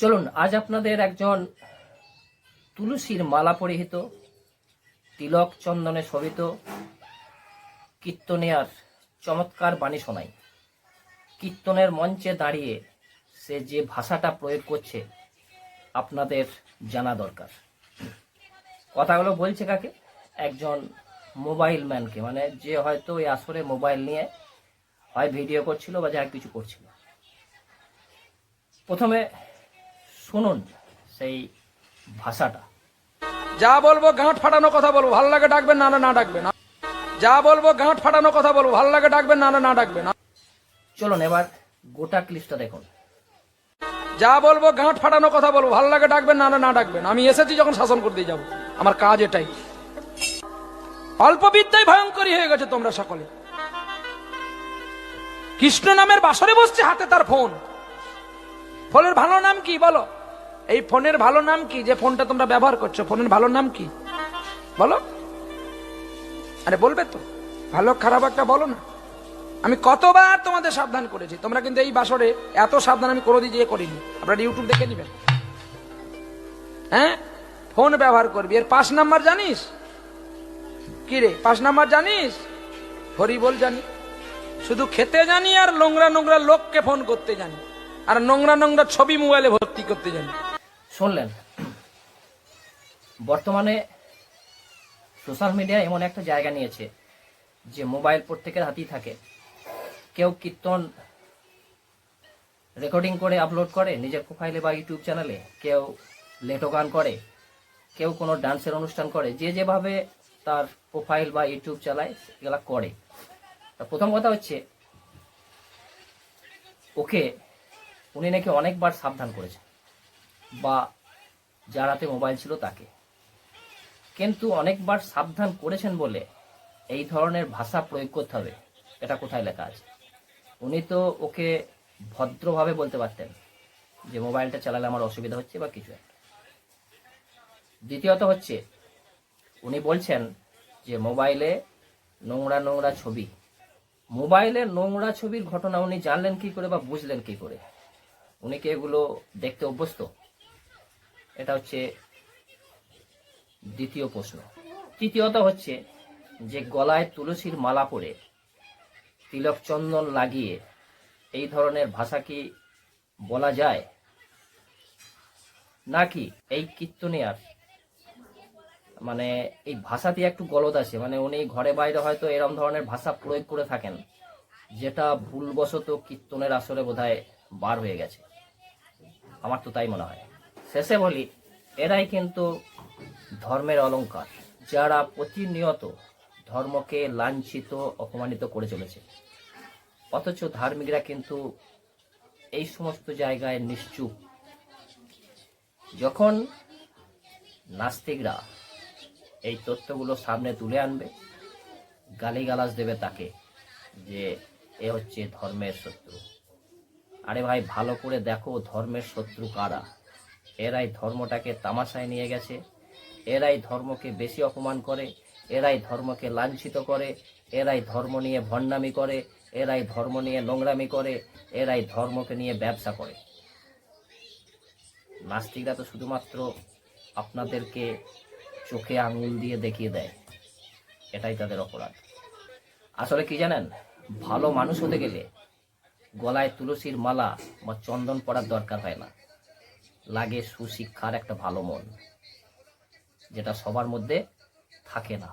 চলুন আজ আপনাদের একজন তুলসীর মালা পরিহিত, তিলক চন্দনে শোভিত কীর্তনিয়ার চমৎকার বাণী শোনাই। কীর্তনের মঞ্চে দাঁড়িয়ে সে যে ভাষাটা প্রয়োগ করছে আপনাদের জানা দরকার। কথাগুলো বলছে কাকে? একজন মোবাইল ম্যানকে, মানে যে হয়তো ওই আসরে মোবাইল নিয়ে হয় ভিডিও করছিল বা যা কিছু করছিল। প্রথমে শুনুন সেই ভাষাটা। যা বলবো গাঁট ফাটানো কথা বলবো, ভালো লাগে ডাকবেন, না না ডাকবেন। যা বলবো গাঁট ফাটানো কথা বলবো, ভালো লাগে ডাকবেন, না না ডাকবেন। চলুন এবার গোটা ক্লিপটা দেখুন। যা বলবো গাঁট ফাটানো কথা বলবো, ভালো লাগে ডাকবেন, না না ডাকবেন। আমি এসেছি যখন শাসন করতে যাব, আমার কাজ এটাই। অল্প বিদ্যায় ভয়ঙ্করী হয়ে গেছে তোমরা সকলে। কৃষ্ণ নামের বাসরে বসছে, হাতে তার ফোন। ফোনের ভালো নাম কি বলো? এই ফোনের ভালো নাম কি যে ফোনটা তোমরা ব্যবহার করছো? ফোনের ভালো নাম কি বলো? আরে বলবে তো, ভালো খারাপ একটা বলো না। আমি কতবার তোমাদের সাবধান করেছি, তোমরা কিন্তু এই বাসরে এত সাবধান আমি কোনোদিন দিয়ে করিনি। আপনারা ইউটিউব দেখে নিবেন। হ্যাঁ, ফোন ব্যবহার করবি, এর 5 নাম্বার জানিস কি রে? 5 নাম্বার জানিস? হরি বল জানি, শুধু খেতে জানি আর নোংরা নোংরা লোককে ফোন করতে জানি, আর নোংরা নোংরা ছবি মোবাইলে ভর্তি করতে জানি। শুনলেন, বর্তমানে সোশ্যাল মিডিয়া এমন একটা জায়গা নিয়েছে যে মোবাইল প্রত্যেকের হাতেই থাকে। কেউ কীর্তন রেকর্ডিং করে আপলোড করে নিজের প্রোফাইলে বা ইউটিউব চ্যানেলে, কেউ লেটো গান করে, কেউ কোনো ডান্সের অনুষ্ঠান করে, যে যেভাবে তার প্রোফাইল বা ইউটিউব চালায় এগুলা করে। প্রথম কথা হচ্ছে, ওকে উনি নাকি অনেকবার সাবধান করেছে, বা যার হাতে মোবাইল ছিল তাকে। কিন্তু অনেকবার সাবধান করেছেন বলে এই ধরনের ভাষা প্রয়োগ করতে হবে, এটা কোথায় লেখা আছে? উনি তো ওকে ভদ্রভাবে বলতে পারতেন যে মোবাইলটা চালালে আমার অসুবিধা হচ্ছে বা কিছু একটা। দ্বিতীয়ত হচ্ছে, উনি বলছেন যে মোবাইলে নোংরা নোংরা ছবি। মোবাইলে নোংরা ছবির ঘটনা উনি জানলেন কি করে বা বুঝলেন কি করে? উনি কি এগুলো দেখতে অভ্যস্ত? এটা হচ্ছে দ্বিতীয় প্রশ্ন। তৃতীয়ত হচ্ছে যে গলায় তুলসীর মালা পরে, তিলক চন্দন লাগিয়ে এই ধরনের ভাষা কি বলা যায়? নাকি এই কীর্তনিয়ার মানে এই ভাষাতে একটু গলদ আছে, মানে উনি ঘরে বাইরে হয়তো এরকম ধরনের ভাষা প্রয়োগ করে থাকেন, যেটা ভুলবশত কীর্তনের আসরে বোধহয় বার হয়ে গেছে। আমার তো তাই মনে হয়। শেষে বলি, এরাই কিন্তু ধর্মের অলংকার, যারা প্রতিনিয়ত ধর্মকে লাঞ্ছিত অপমানিত করে চলেছে। অথচ ধার্মিকরা কিন্তু এই সমস্ত জায়গায় নিশ্চুপ। যখন নাস্তিকরা এই তথ্যগুলো সামনে তুলে আনবে, গালিগালাজ দেবে তাকে যে এ হচ্ছে ধর্মের শত্রু। আরে ভাই, ভালো করে দেখো ধর্মের শত্রু কারা। এরাই ধর্মটাকে তামাশায় নিয়ে গেছে, এরাই ধর্মকে বেশি অপমান করে, এরাই ধর্মকে লাঞ্ছিত করে, এরাই ধর্ম নিয়ে ভণ্ডামি করে, এরাই ধর্ম নিয়ে নোংরামি করে, এরাই ধর্মকে নিয়ে ব্যবসা করে। নাস্তিকরা তো শুধুমাত্র আপনাদেরকে চোখে আঙুল দিয়ে দেখিয়ে দেয়, এটাই তাদের অপরাধ। আসলে কি জানেন, ভালো মানুষ হতে গেলে গলায় তুলসীর মালা বা চন্দন পড়ার দরকার হয় না, লাগে সুশিক্ষার একটা ভালো মন, যেটা সবার মধ্যে থাকে না।